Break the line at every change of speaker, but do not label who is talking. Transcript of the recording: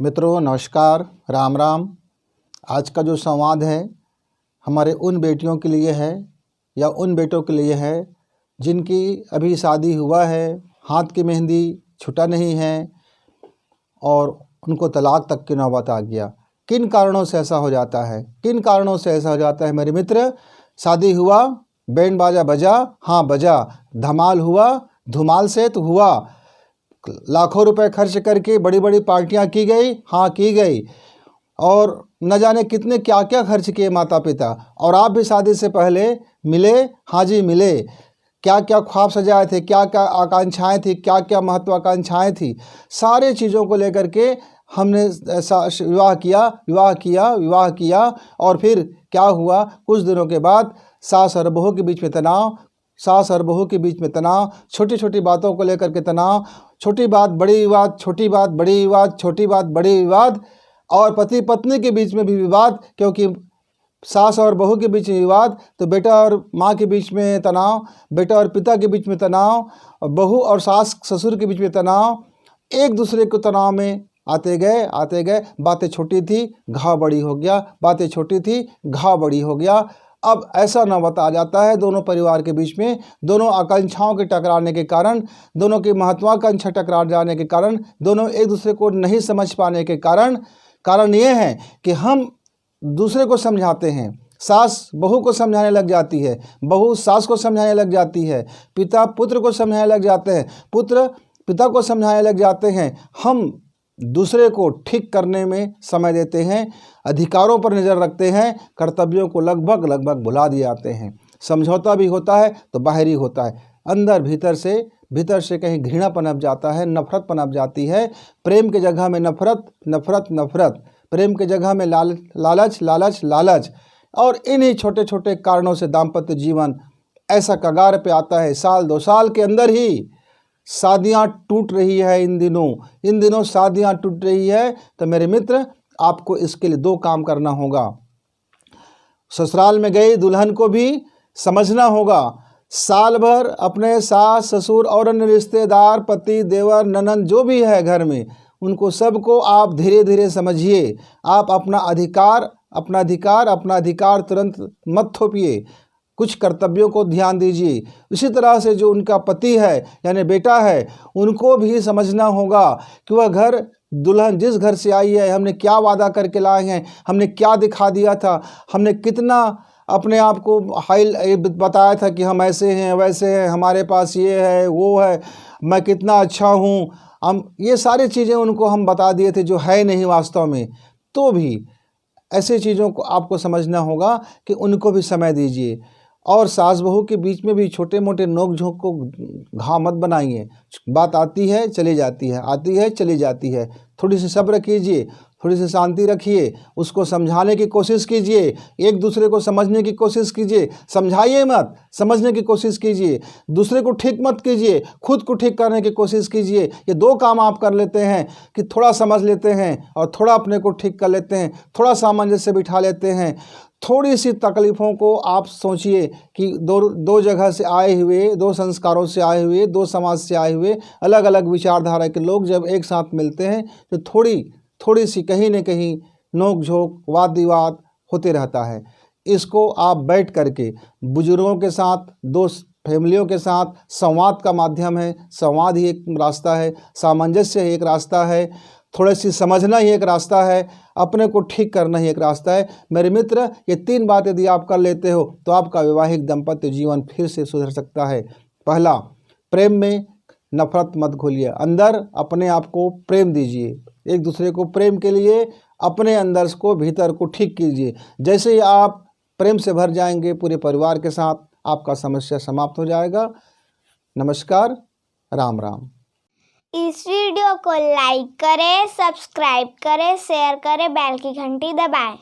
मित्रों नमस्कार, राम राम। आज का जो संवाद है हमारे उन बेटियों के लिए है या उन बेटों के लिए है जिनकी अभी शादी हुआ है, हाथ की मेहंदी छूटा नहीं है और उनको तलाक तक की नौबत आ गया। किन कारणों से ऐसा हो जाता है? किन कारणों से ऐसा हो जाता है मेरे मित्र? शादी हुआ, बैंड बाजा बजा, हाँ बजा, धमाल हुआ, धुमाल से तो हुआ, लाखों रुपए खर्च करके बड़ी बड़ी पार्टियां की गई, हाँ की गई, और न जाने कितने क्या क्या खर्च किए माता पिता। और आप भी शादी से पहले मिले, हाँ जी मिले। क्या क्या ख्वाब सजाए थे, क्या क्या आकांक्षाएं थी, क्या क्या महत्वाकांक्षाएं थी, सारे चीज़ों को लेकर के हमने विवाह किया। और फिर क्या हुआ? कुछ दिनों के बाद सास और बहू के बीच में तनाव, सास और बहू के बीच में तनाव, छोटी छोटी बातों को लेकर के तनाव, छोटी बात बड़ी विवाद, छोटी बात बड़ी विवाद, छोटी बात बड़ी विवाद, और पति पत्नी के बीच में भी विवाद, क्योंकि सास और बहू के बीच में विवाद तो बेटा और माँ के बीच में तनाव, बेटा और पिता के बीच में तनाव, और बहू और सास ससुर के बीच में तनाव। एक दूसरे को तनाव में आते गए। बातें छोटी थी घाव बड़ी हो गया, बातें छोटी थी घाव बड़ी हो गया। अब ऐसा नौबत आ जाता है दोनों परिवार के बीच में, दोनों आकांक्षाओं के टकराने के कारण, दोनों की महत्वाकांक्षा टकरा जाने के कारण, दोनों एक दूसरे को नहीं समझ पाने के कारण ये है कि हम दूसरे को समझाते हैं। सास बहू को समझाने लग जाती है, बहू सास को समझाने लग जाती है, पिता पुत्र को समझाने लग जाते हैं, पुत्र पिता को समझाने लग जाते हैं। हम दूसरे को ठीक करने में समय देते हैं, अधिकारों पर नज़र रखते हैं, कर्तव्यों को लगभग भुला दिए जाते हैं। समझौता भी होता है तो बाहरी होता है, अंदर भीतर से कहीं घृणा पनप जाता है, नफरत पनप जाती है। प्रेम के जगह में नफरत, प्रेम के जगह में लालच, और इन्हीं छोटे छोटे कारणों से दाम्पत्य जीवन ऐसा कगार पे आता है। साल 2 साल के अंदर ही शादियां टूट रही है। इन दिनों शादियां टूट रही है। तो मेरे मित्र, आपको इसके लिए 2 काम करना होगा। ससुराल में गई दुल्हन को भी समझना होगा। साल भर अपने सास ससुर और अन्य रिश्तेदार, पति देवर ननद जो भी है घर में, उनको सबको आप धीरे धीरे समझिए। आप अपना अधिकार तुरंत मत थोपिए, कुछ कर्तव्यों को ध्यान दीजिए। इसी तरह से जो उनका पति है यानी बेटा है, उनको भी समझना होगा कि वह घर, दुल्हन जिस घर से आई है, हमने क्या वादा करके लाए हैं, हमने क्या दिखा दिया था, हमने कितना अपने आप को हाई बताया था कि हम ऐसे हैं वैसे हैं, हमारे पास ये है वो है, मैं कितना अच्छा हूँ। हम ये सारी चीज़ें उनको हम बता दिए थे जो है नहीं वास्तव में। तो भी ऐसी चीज़ों को आपको समझना होगा कि उनको भी समय दीजिए। और सास बहू के बीच में भी छोटे मोटे नोक झोंक को घाव मत बनाइए। बात आती है चली जाती है, आती है चली जाती है। थोड़ी सी सब्र कीजिए, थोड़ी सी शांति रखिए, उसको समझाने की कोशिश कीजिए, एक दूसरे को समझने की कोशिश कीजिए। समझाइए मत, समझने की कोशिश कीजिए। दूसरे को ठीक मत कीजिए, खुद को ठीक करने की कोशिश कीजिए। ये 2 काम आप कर लेते हैं कि थोड़ा समझ लेते हैं और थोड़ा अपने को ठीक कर लेते हैं, थोड़ा सामंजस्य बिठा लेते हैं। थोड़ी सी तकलीफ़ों को आप सोचिए कि दो जगह से आए हुए, 2 संस्कारों से आए हुए, 2 समाज से आए हुए, अलग अलग विचारधारा के लोग जब एक साथ मिलते हैं तो थोड़ी सी कहीं न कहीं नोक झोंक, वाद विवाद होते रहता है। इसको आप बैठ करके बुजुर्गों के साथ, 2 फैमिलियों के साथ, संवाद का माध्यम है, संवाद ही एक रास्ता है, सामंजस्य ही एक रास्ता है, थोड़ी सी समझना ही एक रास्ता है, अपने को ठीक करना ही एक रास्ता है। मेरे मित्र, ये 3 बात यदि आप कर लेते हो तो आपका वैवाहिक दाम्पत्य जीवन फिर से सुधर सकता है। पहला, प्रेम में नफरत मत घोलिए, अंदर अपने आप को प्रेम दीजिए। एक दूसरे को प्रेम के लिए अपने अंदर को, भीतर को ठीक कीजिए। जैसे ही आप प्रेम से भर जाएंगे पूरे परिवार के साथ, आपका समस्या समाप्त हो जाएगा। नमस्कार, राम राम।
इस वीडियो को लाइक करें, सब्सक्राइब करें, शेयर करें, बेल की घंटी दबाएं।